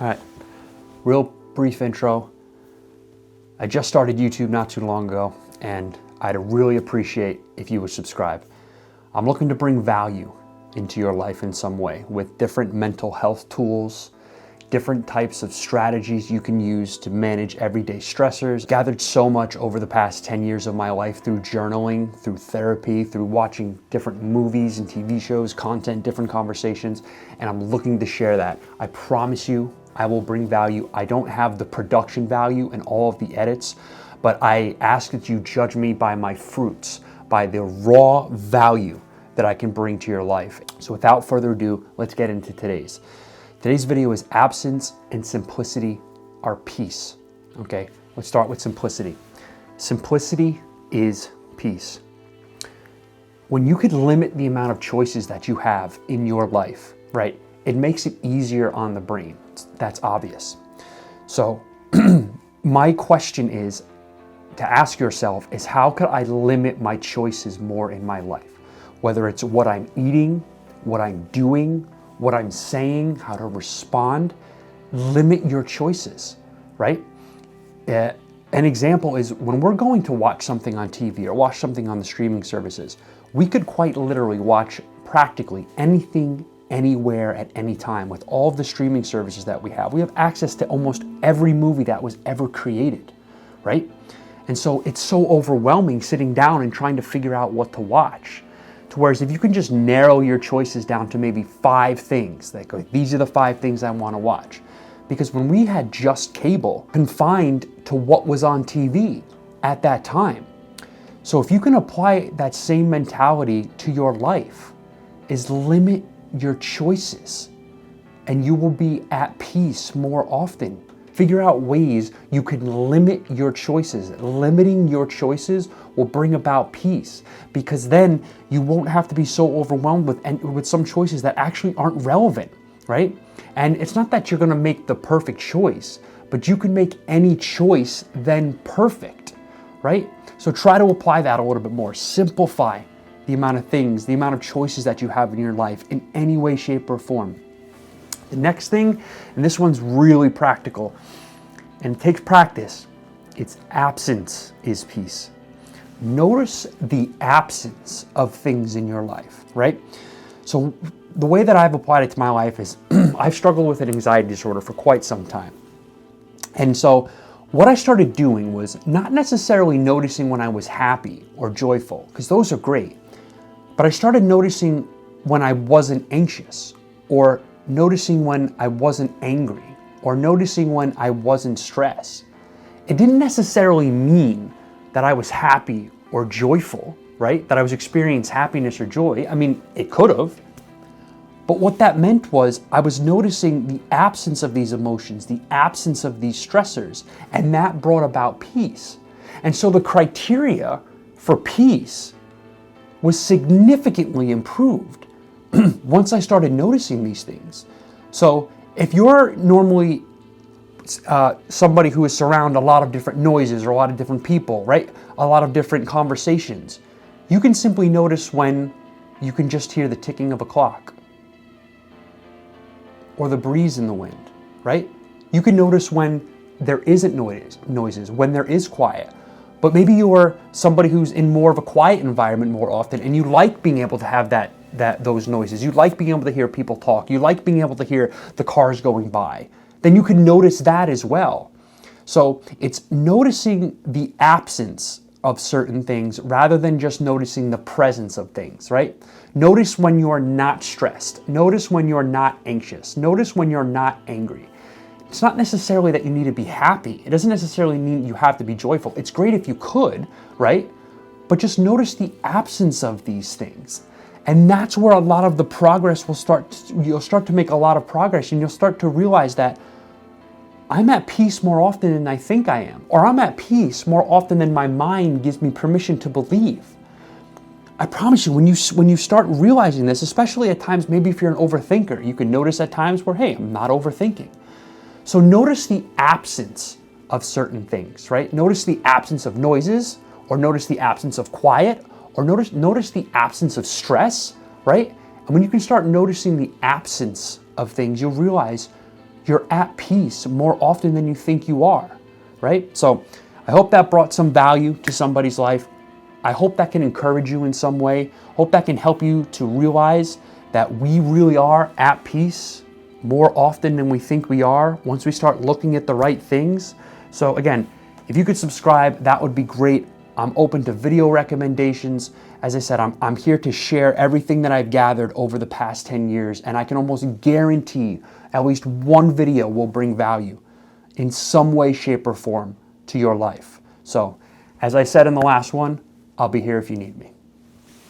All right, real brief intro. I just started YouTube not too long ago, and I'd really appreciate if you would subscribe. I'm looking to bring value into your life in some way with different mental health tools, different types of strategies you can use to manage everyday stressors. Gathered so much over the past 10 years of my life through journaling, through therapy, through watching different movies and TV shows, content, different conversations, and I'm looking to share that. I promise you, I will bring value. I don't have the production value and all of the edits, but I ask that you judge me by my fruits, by the raw value that I can bring to your life. So without further ado, let's get into today's. Today's video is absence and simplicity are peace. Okay, let's start with simplicity. Simplicity is peace. When you could limit the amount of choices that you have in your life, right, it makes it easier on the brain. That's obvious. So my question is to ask yourself is, how could I limit my choices more in my life? Whether it's what I'm eating, what I'm doing, what I'm saying, how to respond, limit your choices, right? An example is when we're going to watch something on TV or watch something on the streaming services, we could quite literally watch practically anything, anywhere, at any time. With all of the streaming services that we have access to almost every movie that was ever created, right? And so it's so overwhelming sitting down and trying to figure out what to watch. Whereas if you can just narrow your choices down to maybe 5 things, like these are the 5 things I want to watch. Because when we had just cable, confined to what was on TV at that time. So if you can apply that same mentality to your life, is limit your choices and you will be at peace more often. Figure out ways you can limit your choices. Limiting your choices will bring about peace, because then you won't have to be so overwhelmed with some choices that actually aren't relevant, right? And it's not that you're gonna make the perfect choice, but you can make any choice then perfect, right? So try to apply that a little bit more. Simplify the amount of things, the amount of choices that you have in your life in any way, shape, or form. The next thing, and this one's really practical, and it takes practice, it's absence is peace. Notice the absence of things in your life, right? So the way that I've applied it to my life is I've struggled with an anxiety disorder for quite some time. And so what I started doing was not necessarily noticing when I was happy or joyful, because those are great, but I started noticing when I wasn't anxious, or noticing when I wasn't angry, or noticing when I wasn't stressed. It didn't necessarily mean that I was happy or joyful, right? That I was experiencing happiness or joy. I mean, it could have. But what that meant was I was noticing the absence of these emotions, the absence of these stressors, and that brought about peace. And so the criteria for peace was significantly improved once I started noticing these things. So if you're normally somebody who is surrounded a lot of different noises or a lot of different people, right? A lot of different conversations, you can simply notice when you can just hear the ticking of a clock or the breeze in the wind, right? You can notice when there isn't noises, when there is quiet. But maybe you're somebody who's in more of a quiet environment more often, and you like being able to have those noises. You like being able to hear people talk. You like being able to hear the cars going by. Then you can notice that as well. So it's noticing the absence of certain things rather than just noticing the presence of things, right? Notice when you're not stressed. Notice when you're not anxious. Notice when you're not angry. It's not necessarily that you need to be happy. It doesn't necessarily mean you have to be joyful. It's great if you could, right? But just notice the absence of these things. And that's where a lot of the progress will start. You'll start to make a lot of progress, and you'll start to realize that I'm at peace more often than I think I am. Or I'm at peace more often than my mind gives me permission to believe. I promise you, when you start realizing this, especially at times, maybe if you're an overthinker, you can notice at times where, hey, I'm not overthinking. So notice the absence of certain things, right? Notice the absence of noises, or notice the absence of quiet, or notice the absence of stress, right? And when you can start noticing the absence of things, you'll realize you're at peace more often than you think you are, right? So I hope that brought some value to somebody's life. I hope that can encourage you in some way. Hope that can help you to realize that we really are at peace more often than we think we are once we start looking at the right things. So again, if you could subscribe, that would be great. I'm open to video recommendations. As I said, I'm here to share everything that I've gathered over the past 10 years, and I can almost guarantee at least one video will bring value in some way, shape, or form to your life. So, as I said in the last one, I'll be here if you need me.